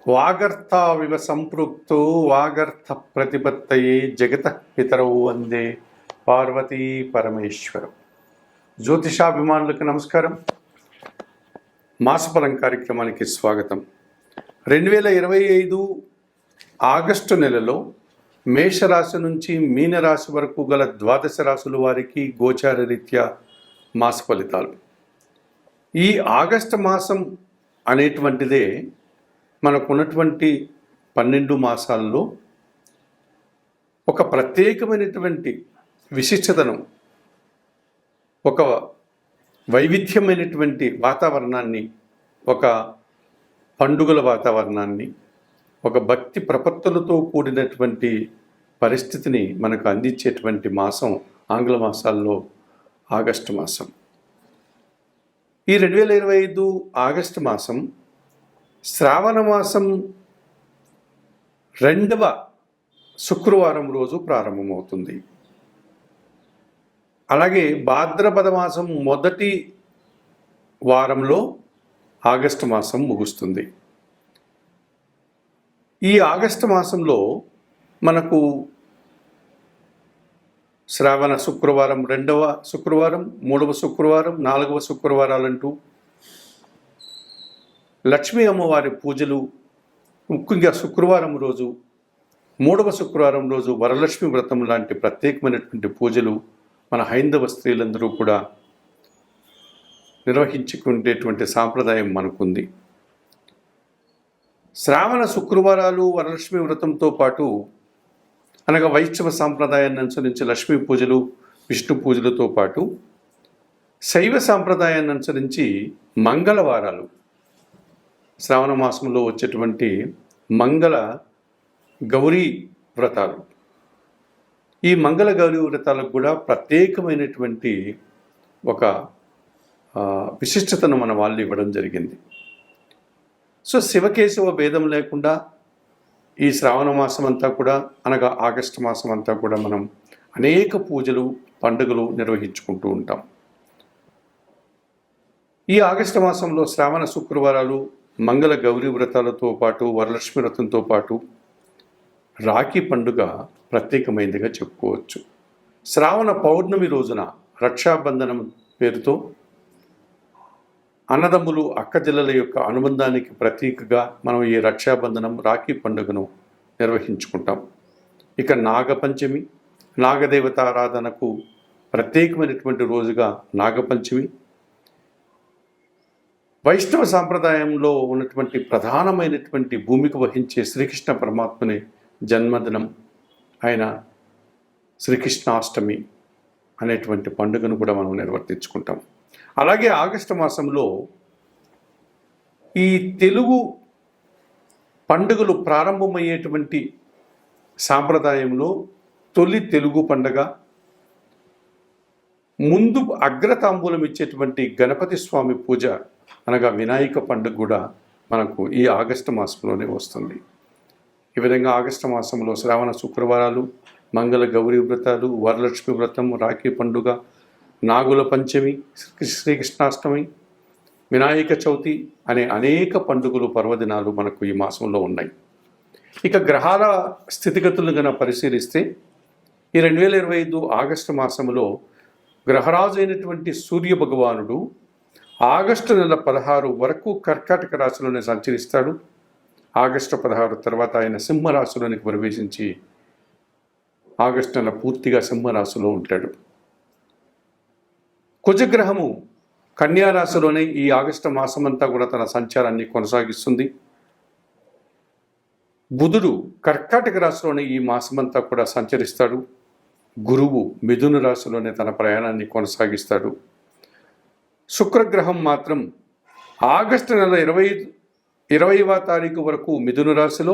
వాగర్థావివ సంపృక్తో వాగర్థ ప్రతిపత్తయే జగతః పితరౌ వందే పార్వతీ పరమేశ్వరం. జ్యోతిషాభిమానులకు నమస్కారం. మాసఫలం కార్యక్రమానికి స్వాగతం. 2025 ఆగస్టు నెలలో మేషరాశి నుంచి మీనరాశి వరకు గల ద్వాదశ రాశుల వారికి గోచార రీత్యా మాస ఫలితాలు. ఈ ఆగస్టు మాసం అనేటువంటిదే మనకున్నటువంటి 12 మాసాల్లో ఒక ప్రత్యేకమైనటువంటి విశిష్టతను, ఒక వైవిధ్యమైనటువంటి వాతావరణాన్ని, ఒక పండుగల వాతావరణాన్ని, ఒక భక్తి ప్రపత్తులతో కూడినటువంటి పరిస్థితిని మనకు అందించేటువంటి మాసం ఆంగ్ల మాసాల్లో ఆగస్టు మాసం. ఈ 2025 ఆగస్టు మాసం శ్రావణ మాసం 2వ శుక్రవారం రోజు ప్రారంభమవుతుంది. అలాగే భాద్రపద మాసం మొదటి వారంలో ఆగస్టు మాసం ముగుస్తుంది. ఈ ఆగస్టు మాసంలో మనకు శ్రావణ శుక్రవారం, 2వ శుక్రవారం, 3వ శుక్రవారం, 4వ శుక్రవారాలంటూ లక్ష్మీ అమ్మవారి పూజలు, ముఖ్యంగా శుక్రవారం రోజు, 3వ శుక్రవారం రోజు వరలక్ష్మి వ్రతం లాంటి ప్రత్యేకమైనటువంటి పూజలు మన హైందవ స్త్రీలందరూ కూడా నిర్వహించుకునేటువంటి సాంప్రదాయం మనకుంది. శ్రావణ శుక్రవారాలు వరలక్ష్మి వ్రతంతో పాటు, అనగా వైష్ణవ సాంప్రదాయాన్ని అనుసరించి లక్ష్మీ పూజలు, విష్ణు పూజలతో పాటు శైవ సాంప్రదాయాన్ని అనుసరించి మంగళవారాలు, శ్రావణ మాసంలో వచ్చేటువంటి మంగళ గౌరీ వ్రతాలు, ఈ మంగళ గౌరీ వ్రతాలకు కూడా ప్రత్యేకమైనటువంటి ఒక విశిష్టతను మన వాళ్ళు ఇవ్వడం జరిగింది. సో శివకేశవ భేదం లేకుండా ఈ శ్రావణ మాసం అంతా కూడా, అనగా ఆగస్టు మాసం అంతా కూడా మనం అనేక పూజలు, పండుగలు నిర్వహించుకుంటూ ఉంటాం. ఈ ఆగస్టు మాసంలో శ్రావణ శుక్రవారాలు, మంగళ గౌరీ వ్రతాలతో పాటు వరలక్ష్మి వ్రతంతో పాటు రాఖీ పండుగ ప్రత్యేకమైనదిగా చెప్పుకోవచ్చు. శ్రావణ పౌర్ణమి రోజున రక్షాబంధనం పేరుతో అన్నదమ్ములు, అక్కజెల్లల యొక్క అనుబంధానికి ప్రతీకగా మనం ఈ రక్షాబంధనం, రాఖీ పండుగను నిర్వహించుకుంటాం. ఇక నాగపంచమి, నాగదేవత ఆరాధనకు ప్రత్యేకమైనటువంటి రోజుగా నాగపంచమి. వైష్ణవ సాంప్రదాయంలో ఉన్నటువంటి ప్రధానమైనటువంటి భూమిక వహించే శ్రీకృష్ణ పరమాత్మని జన్మదినం అయిన శ్రీకృష్ణాష్టమి అనేటువంటి పండుగను కూడా మనం నిర్వర్తించుకుంటాం. అలాగే ఆగస్టు మాసంలో ఈ తెలుగు పండుగలు ప్రారంభమయ్యేటువంటి సాంప్రదాయంలో తొలి తెలుగు పండుగ, ముందు అగ్రతాంబూలం ఇచ్చేటువంటి గణపతి స్వామి పూజ, అనగా వినాయక పండుగ కూడా మనకు ఈ ఆగస్టు మాసంలోనే వస్తుంది. ఈ విధంగా ఆగస్టు మాసంలో శ్రావణ శుక్రవారాలు, మంగళ గౌరీ వ్రతాలు, వరలక్ష్మి వ్రతం, రాఖీ పండుగ, నాగుల పంచమి, శ్రీకృష్ణాష్టమి, వినాయక చవితి అనే అనేక పండుగలు, పర్వదినాలు మనకు ఈ మాసంలో ఉన్నాయి. ఇక గ్రహాల స్థితిగతులను కనుక పరిశీలిస్తే ఈ 2025 ఆగస్టు మాసంలో గ్రహరాజు అయినటువంటి సూర్య భగవానుడు ఆగస్టు నెల 16 వరకు కర్కాటక రాశిలోనే సంచరిస్తాడు. ఆగస్టు 16 తర్వాత ఆయన సింహరాశిలోనికి ప్రవేశించి ఆగస్టు నెల పూర్తిగా సింహరాశిలో ఉంటాడు. కుజగ్రహము కన్యారాశిలోనే ఈ ఆగస్టు మాసమంతా కూడా తన సంచారాన్ని కొనసాగిస్తుంది. బుధుడు కర్కాటక రాశిలోనే ఈ మాసమంతా కూడా సంచరిస్తాడు. గురువు మిథున రాశిలోనే తన ప్రయాణాన్ని కొనసాగిస్తాడు. శుక్రగ్రహం మాత్రం ఆగస్టు నెల 20వ తారీఖు వరకు మిథున రాశిలో,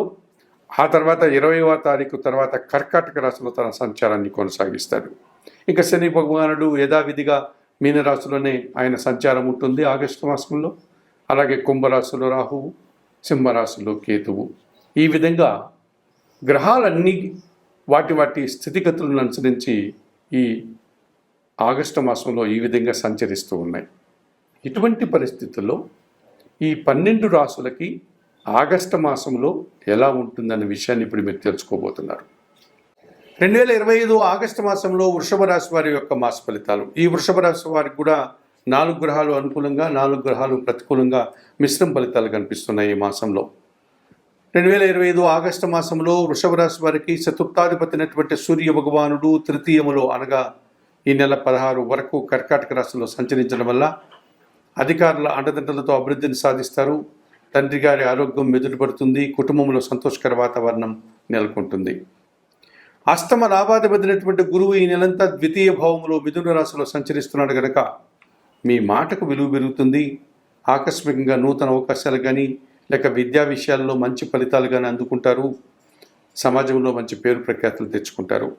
ఆ తర్వాత 20వ తారీఖు తర్వాత కర్కాటక రాశిలో తన సంచారాన్ని కొనసాగిస్తాడు. ఇక శని భగవానుడు యథావిధిగా మీనరాశిలోనే ఆయన సంచారం ఉంటుంది ఆగస్టు మాసంలో. అలాగే కుంభరాశిలో రాహువు, సింహరాశిలో కేతువు. ఈ విధంగా గ్రహాలన్నీ వాటి స్థితిగతులను అనుసరించి ఈ ఆగస్టు మాసంలో ఈ విధంగా సంచరిస్తూ ఉన్నాయి. ఇటువంటి పరిస్థితుల్లో ఈ 12 రాశులకి ఆగస్టు మాసంలో ఎలా ఉంటుందన్న విషయాన్ని ఇప్పుడు మీరు తెలుసుకోబోతున్నారు. 2025 ఆగస్టు మాసంలో వృషభ రాశి వారి యొక్క మాస ఫలితాలు. ఈ వృషభ రాశి వారికి కూడా 4 గ్రహాలు అనుకూలంగా 4 గ్రహాలు ప్రతికూలంగా మిశ్రమ ఫలితాలు కనిపిస్తున్నాయి ఈ మాసంలో. 2025 ఆగస్టు మాసంలో వృషభ రాశి వారికి చతుర్థాధిపతినటువంటి సూర్య భగవానుడు తృతీయములో అనగా ఈ నెల 16 వరకు కర్కాటక రాశిలో సంచరించడం వల్ల అధికారుల అండదండలతో అభివృద్ధిని సాధిస్తారు. తండ్రి గారి ఆరోగ్యం మెదులుపడుతుంది. కుటుంబంలో సంతోషకర వాతావరణం నెలకొంటుంది. అష్టమ లాభాధిపతినటువంటి గురువు ఈ నెలంతా ద్వితీయ భావంలో మిథున రాశిలో సంచరిస్తున్నాడు కనుక మీ మాటకు విలువ పెరుగుతుంది. ఆకస్మికంగా నూతన అవకాశాలు కానీ లేక విద్యా విషయాల్లో మంచి ఫలితాలు కానీ అందుకుంటారు. సమాజంలో మంచి పేరు ప్రఖ్యాతులు తెచ్చుకుంటారు.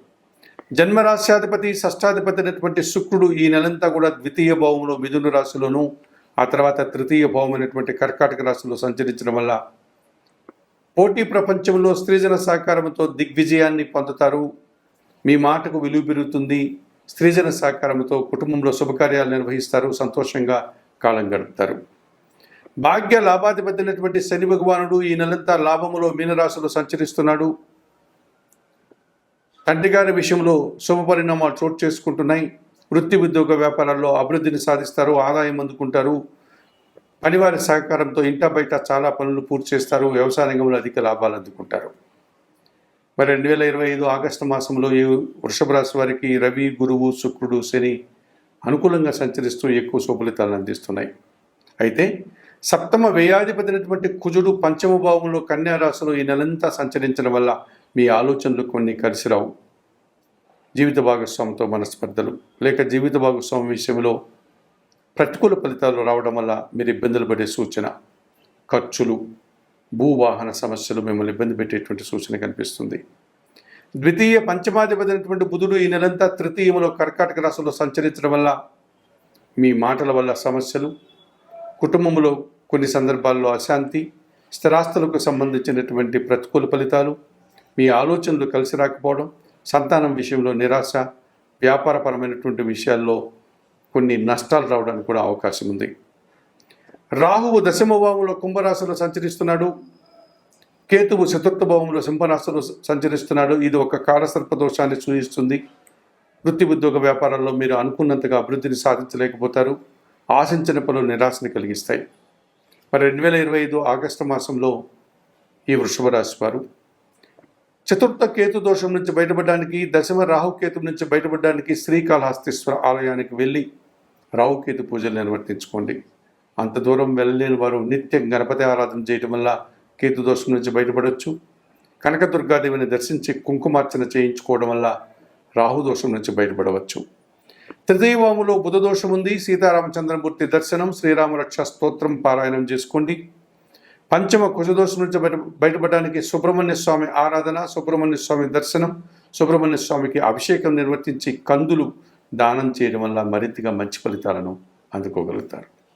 జన్మరాశ్యాధిపతి షష్టాధిపతి అయినటువంటి శుక్రుడు ఈ నెలంతా కూడా ద్వితీయ భావంలో మిథున రాశిలోను ఆ తర్వాత తృతీయ భావం అయినటువంటి కర్కాటక రాశిలో సంచరించడం వల్ల పోటీ ప్రపంచంలో స్త్రీజన సహకారంతో దిగ్విజయాన్ని పొందుతారు. మీ మాటకు విలువ పెరుగుతుంది. స్త్రీజన సహకారంతో కుటుంబంలో శుభకార్యాలు నిర్వహిస్తారు. సంతోషంగా కాలం గడుపుతారు. భాగ్య లాభాధిపతి అయినటువంటి శని భగవానుడు ఈ నెలంతా లాభములో మీనరాశిలో సంచరిస్తున్నాడు. తండ్రి గారి విషయంలో శుభ పరిణామాలు చోటు చేసుకుంటున్నాయి. వృత్తి ఉద్యోగ వ్యాపారాల్లో అభివృద్ధిని సాధిస్తారు. ఆదాయం అందుకుంటారు. పనివారి సహకారంతో ఇంటా బయట చాలా పనులు పూర్తి చేస్తారు. వ్యవసాయ రంగంలో అధిక లాభాలు అందుకుంటారు. మరి 2025 ఆగస్టు మాసంలో ఈ వృషభ రాశి వారికి రవి, గురువు, శుక్రుడు, శని అనుకూలంగా సంచరిస్తూ ఎక్కువ శుభలితాలను అందిస్తున్నాయి. అయితే సప్తమ వ్యయాధిపతి అయినటువంటి కుజుడు పంచమ భావంలో కన్యా రాశిలో ఈ నెలంతా సంచరించడం వల్ల మీ ఆలోచనలు కొన్ని కలిసిరావు. జీవిత భాగస్వామితో మనస్పర్ధలు లేక జీవిత భాగస్వామి విషయంలో ప్రతికూల ఫలితాలు రావడం వల్ల మీరు ఇబ్బందులు పడే సూచన. ఖర్చులు, భూవాహన సమస్యలు మిమ్మల్ని ఇబ్బంది పెట్టేటువంటి సూచన కనిపిస్తుంది. ద్వితీయ పంచమాధిపతి అయినటువంటి బుధుడు ఈ నెలంతా తృతీయములో కర్కాటక రాశిలో సంచరించడం వల్ల మీ మాటల వల్ల సమస్యలు, కుటుంబంలో కొన్ని సందర్భాల్లో అశాంతి, స్థిరాస్తులకు సంబంధించినటువంటి ప్రతికూల ఫలితాలు, మీ ఆలోచనలు కలిసి రాకపోవడం, సంతానం విషయంలో నిరాశ, వ్యాపారపరమైనటువంటి విషయాల్లో కొన్ని నష్టాలు రావడానికి కూడా అవకాశం ఉంది. రాహువు దశమ భావంలో కుంభరాశిలో సంచరిస్తున్నాడు. కేతువు చతుర్థ భావంలో సింహరాశిలో సంచరిస్తున్నాడు. ఇది ఒక కాలసర్ప దోషాన్ని సూచిస్తుంది. వృత్తి ఉద్యోగ వ్యాపారాల్లో మీరు అనుకున్నంతగా అభివృద్ధిని సాధించలేకపోతారు. ఆశించిన పనులు నిరాశని కలిగిస్తాయి. మరి 2025 ఆగస్టు మాసంలో ఈ వృషభ రాశి వారు చతుర్థ కేతు దోషం నుంచి బయటపడడానికి, దశమ రాహుకేతు నుంచి బయటపడడానికి శ్రీకాళహస్తీశ్వర ఆలయానికి వెళ్ళి రాహుకేతు పూజలు నిర్వర్తించుకోండి. అంత దూరం వెళ్ళలేని వారు నిత్యం గణపతి ఆరాధన చేయడం వల్ల కేతు దోషం నుంచి బయటపడవచ్చు. కనకదుర్గాదేవిని దర్శించి కుంకుమార్చన చేయించుకోవడం వల్ల రాహు దోషం నుంచి బయటపడవచ్చు. త్రిదైవములో బుధ దోషం ఉంది. సీతారామచంద్రమూర్తి దర్శనం, శ్రీరామరక్ష స్తోత్రం పారాయణం చేసుకోండి. పంచమ కుజదోషం నుంచి బయటపడడానికి సుబ్రహ్మణ్య స్వామి ఆరాధన, సుబ్రహ్మణ్య స్వామి దర్శనం, సుబ్రహ్మణ్య స్వామికి అభిషేకం నిర్వర్తించి కందులు దానం చేయడం వల్ల మరింతగా మంచి ఫలితాలను అందుకోగలుగుతారు.